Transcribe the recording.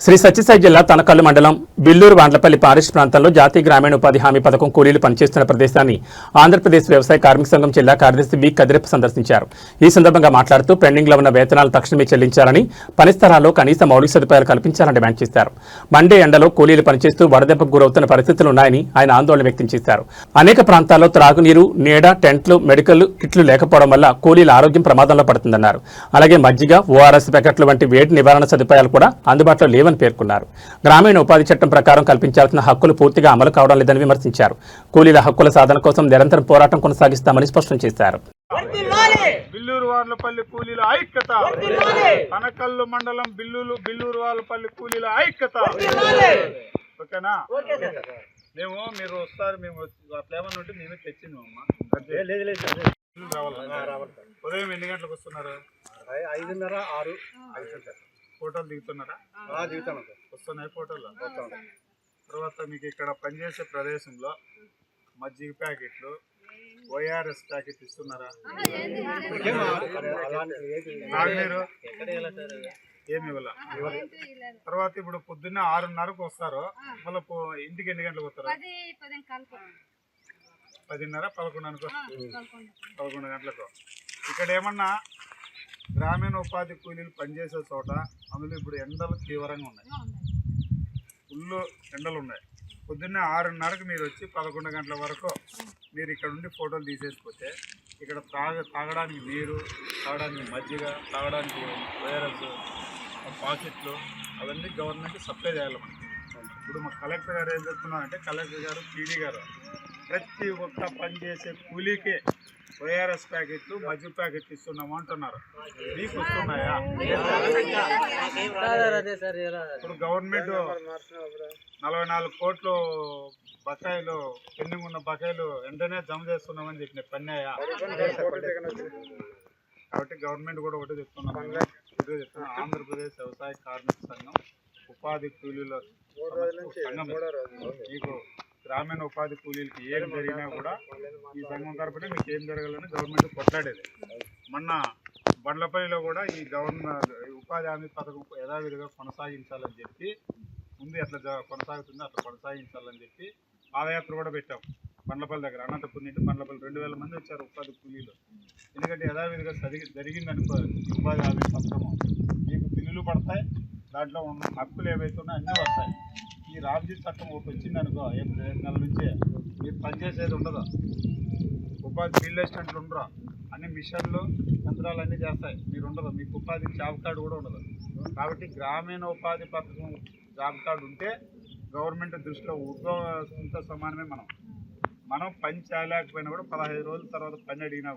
శ్రీ సత్యసాయి జిల్లా తనకల్లు మండలం బిల్లూరు వాండ్లపల్లి పారిష్ ప్రాంతంలో జాతీయ గ్రామీణ ఉపాధి హామీ పథకం కూలీలు పనిచేస్తున్న ప్రదేశాన్ని ఆంధ్రప్రదేశ్ వ్యవసాయ కార్మిక సంఘం జిల్లా కార్యదర్శి బి కదిరెప్ప సందర్శించారు. ఈ సందర్భంగా మాట్లాడుతూ పెండింగ్లో ఉన్న వేతనాలు తక్షణమే చెల్లించాలని, పని స్థలాల్లో కనీస మౌలిక సదుపాయాలు కల్పించాలని డిమాండ్ చేశారు. మండే ఎండలో కూలీలు పనిచేస్తూ వడదెబ్బకు గురవుతున్న పరిస్థితులు ఉన్నాయని ఆయన ఆందోళన వ్యక్తం చేశారు. అనేక ప్రాంతాల్లో త్రాగునీరు, నీడ, టెంట్లు, మెడికల్ కిట్లు లేకపోవడం వల్ల కూలీల ఆరోగ్యం ప్రమాదంలో పడుతుందన్నారు. అలాగే మజ్జిగ, ఓఆర్ఎస్ ప్యాకెట్లు వంటి వేడి నివారణ సదుపాయాలు కూడా అందుబాటులో లేవని పేర్కొన్నారు. గ్రామీణ ఉపాధి చట్టం ప్రకారం కల్పించాల్సిన హక్కులు పూర్తిగా అమలు కావడం లేదని విమర్శించారు. కూలీల హక్కుల సాధన కోసం నిరంతరం పోరాటం కొనసాగిస్తామని స్పష్టం చేశారు. బిల్లూరు వార్లపల్లి కూలీల ఐక్యత, తనకల్లు మండలం బిల్లూరు వార్లపల్లి కూలీల ఐక్యత. ఓకేనా? మీరు వస్తారు, మేము అట్లా ఏమన్నా ఉంటే మేమే తెచ్చింది అమ్మా. ఉదయం ఎన్ని గంటలకు వస్తున్నారు? 5:30, 6. ఫోటోలు దిగుతున్నారా? దిగుతాను. వస్తున్నాయి ఫోటోలు. తర్వాత మీకు ఇక్కడ పనిచేసే ప్రదేశంలో మజ్జిగ ప్యాకెట్లు, ఓఆర్ఎస్ ప్యాకెట్ ఇస్తున్నారా? తాగునీరు ఏమి ఇవ్వాల? తర్వాత ఇప్పుడు పొద్దున్నే 6:30కు వస్తారు, మళ్ళీ ఇంటికి ఎన్ని గంటలకు వస్తారు? 10:30, 11 గంటలకు. ఇక్కడ ఏమన్నా గ్రామీణ ఉపాధి కూలీలు పనిచేసే చోట అందులో ఇప్పుడు ఎండలు తీవ్రంగా ఉన్నాయి, ఫుల్ ఎండలు ఉన్నాయి. పొద్దున్నే 6:30కి మీరు వచ్చి 11 గంటల వరకు మీరు ఇక్కడ ఉండి ఫోటోలు తీసేసిపోతే ఇక్కడ తాగడానికి నీరు, తాగడానికి మజ్జిగ, తాగడానికి వైరస్ పాకెట్లు అవన్నీ గవర్నమెంట్ సప్లై చేయాలి. ఇప్పుడు మా కలెక్టర్ గారు ఏం చెప్తున్నారంటే, కలెక్టర్ గారు, పీడీ గారు ప్రతి ఒక్క పనిచేసే కూలీకి ఓఆర్ఎస్ ప్యాకెట్లు, మజ్జిగ ప్యాకెట్లు ఇస్తున్నాము అంటున్నారు. మీకు వస్తున్నాయా? ఇప్పుడు గవర్నమెంట్ 44 కోట్లు బకాయిలు, పెండింగ్ ఉన్న బకాయిలు వెంటనే జమ చేస్తున్నామని చెప్పిన పన్నాయా? కాబట్టి గవర్నమెంట్ కూడా ఒకటే చెప్తున్నాం, ఆంధ్రప్రదేశ్ వ్యవసాయ కార్మిక సంఘం ఉపాధి కూలీల సంఘం. మీకు గ్రామీణ ఉపాధి కూలీలకి ఏం జరిగినా కూడా ఈ సంఘం తరపున మీకు ఏం జరగాలని గవర్నమెంట్ కొట్లాడేది. మొన్న బండ్లపల్లిలో కూడా ఈ ఉపాధి హామీ పథకం యథావిధిగా కొనసాగించాలని చెప్పి, ముందు ఎట్లా కొనసాగుతుందో అట్లా కొనసాగించాలని చెప్పి పాదయాత్ర కూడా పెట్టాం. బండ్లపల్లి దగ్గర అనంతపురం నుండి బండ్లపల్లి 2000 మంది వచ్చారు ఉపాధి కూలీలు. ఎందుకంటే యథావిధిగా జరిగిందనుకో ఉపాధి హామీ పథకము, మీకు బిల్లులు పడతాయి, దాంట్లో ఉన్న హక్కులు ఏవైతే ఉన్నాయో అన్నీ వస్తాయి. ఈ రామ్జీ చట్టం ఒకటి వచ్చిందనుకో, ఏప్రిల్ నెల నుంచే మీరు పనిచేసేది ఉండదు, ఉపాధి ఫీల్డ్ అసిస్టెంట్లు ఉండరు, అన్ని మిషన్లు, యంత్రాలు అన్నీ చేస్తాయి, మీరు ఉండదు, మీకు ఉపాధి జాబ్ కార్డు కూడా ఉండదు. కాబట్టి గ్రామీణ ఉపాధి పథకం జాబ్ కార్డు ఉంటే గవర్నమెంట్ దృష్టిలో ఉద్యోగంతో సమానమే. మనం పని చేయలేకపోయినా కూడా 15 రోజుల తర్వాత పని అడిగినా